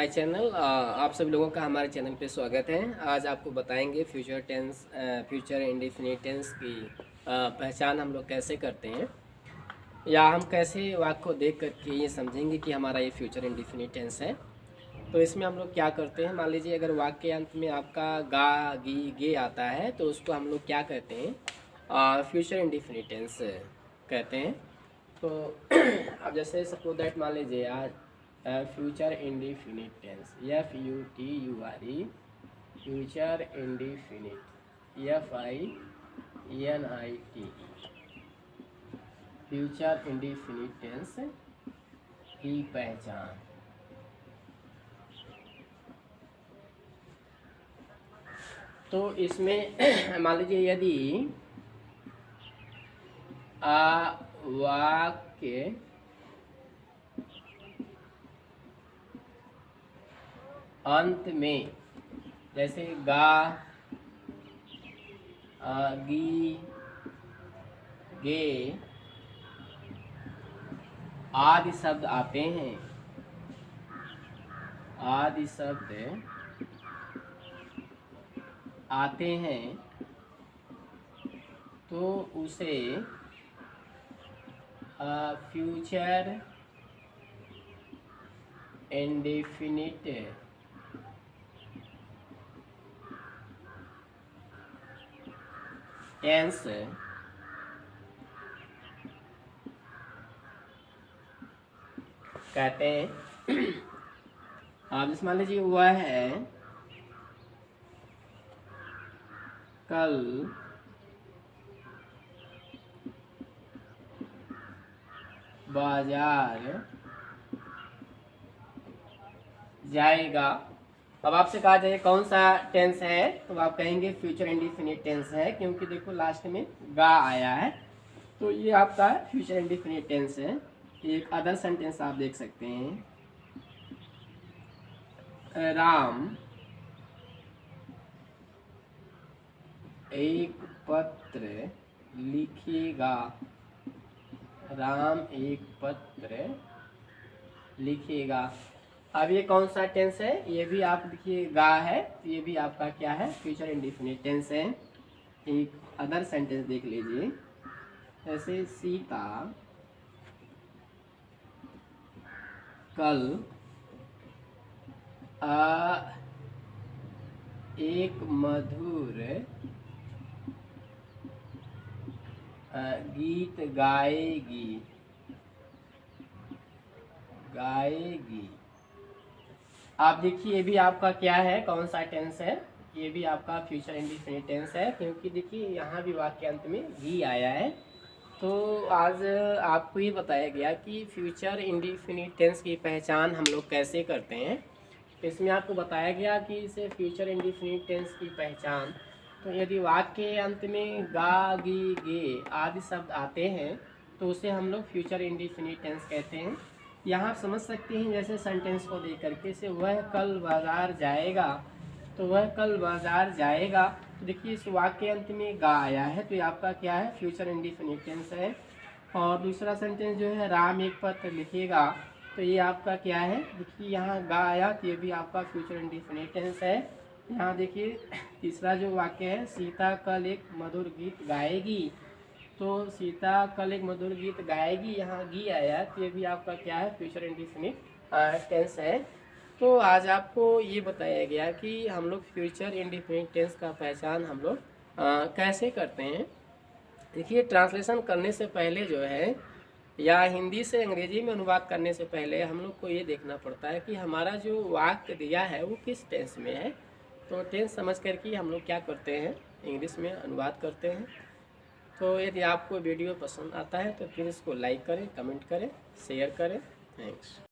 My channel. आप सभी लोगों का हमारे चैनल पे स्वागत है। आज आपको बताएंगे future tense, future indefinite tense की पहचान हम लोग कैसे करते हैं, या हम कैसे वाक्य को देख करके ये समझेंगे कि हमारा ये फ्यूचर इंडेफिनिट टेंस है। तो इसमें हम लोग क्या करते हैं, मान लीजिए अगर वाक्य के अंत में आपका गा गी गे आता है तो उसको हम लोग क्या कहते हैं, फ्यूचर इंडेफिनिट टेंस कहते हैं। तो अब जैसे सपोज दैट मान लीजिए आज future indefinite tense, FUTURE, future indefinite, FINITE, future indefinite tense की पहचान। तो इसमें मान लीजिए यदि वाक्य अंत में जैसे गा गी गे आदि शब्द आते हैं, आदि शब्द आते हैं, तो उसे फ्यूचर इंडेफिनिट टेंस कहते हैं। आप जैसे मान लीजिए वह है कल बाजार जाएगा। अब आपसे कहा जाए कौन सा टेंस है, तो आप कहेंगे फ्यूचर इंडेफिनिट टेंस है, क्योंकि देखो लास्ट में गा आया है, तो ये आपका फ्यूचर इंडेफिनिट टेंस है। एक अदर सेंटेंस आप देख सकते हैं, राम एक पत्र लिखेगा, राम एक पत्र लिखेगा। अब ये कौन सा टेंस है, ये भी आप देखिए गा है, तो ये भी आपका क्या है, फ्यूचर इंडेफिनिट टेंस है। एक अदर सेंटेंस देख लीजिए, जैसे सीता कल एक मधुर गीत गाएगी, गाएगी। आप देखिए ये भी आपका क्या है, कौन सा टेंस है, ये भी आपका फ्यूचर इंडेफिनिट टेंस है, क्योंकि देखिए यहाँ भी वाक्य अंत में गी आया है। तो आज आपको ये बताया गया कि फ्यूचर इंडेफिनिट टेंस की पहचान हम लोग कैसे करते हैं। तो इसमें आपको बताया गया कि इसे फ्यूचर इंडेफिनिट टेंस की पहचान, तो यदि वाक्य के अंत में गा गी गे आदि शब्द आते हैं तो उसे हम लोग फ्यूचर इंडेफिनिट टेंस कहते हैं। यहाँ आप समझ सकते हैं जैसे सेंटेंस को देख करके से वह कल बाजार जाएगा, तो वह कल बाजार जाएगा, तो देखिए इस वाक्य के अंत में गा आया है, तो ये आपका क्या है, फ्यूचर इंडेफिनिट टेंस है। और दूसरा सेंटेंस जो है राम एक पत्र लिखेगा, तो ये आपका क्या है, देखिए यहाँ गा आया, तो ये भी आपका फ्यूचर इंडेफिनिट टेंस है। यहाँ देखिए तीसरा जो वाक्य है, सीता कल एक मधुर गीत गाएगी, तो सीता कल एक मधुर गीत गाएगी, यहाँ गी आया, तो ये भी आपका क्या है, फ्यूचर इंडेफिनिट टेंस है। तो आज आपको ये बताया गया कि हम लोग फ्यूचर इंडेफिनिट टेंस का पहचान हम लोग कैसे करते हैं। देखिए ट्रांसलेशन करने से पहले जो है, या हिंदी से अंग्रेजी में अनुवाद करने से पहले हम लोग को ये देखना पड़ता है कि हमारा जो वाक्य दिया है वो किस टेंस में है। तो टेंस समझ करके हम लोग क्या करते हैं, इंग्लिश में अनुवाद करते हैं। तो यदि आपको वीडियो पसंद आता है तो फिर इसको लाइक करें, कमेंट करें, शेयर करें। थैंक्स।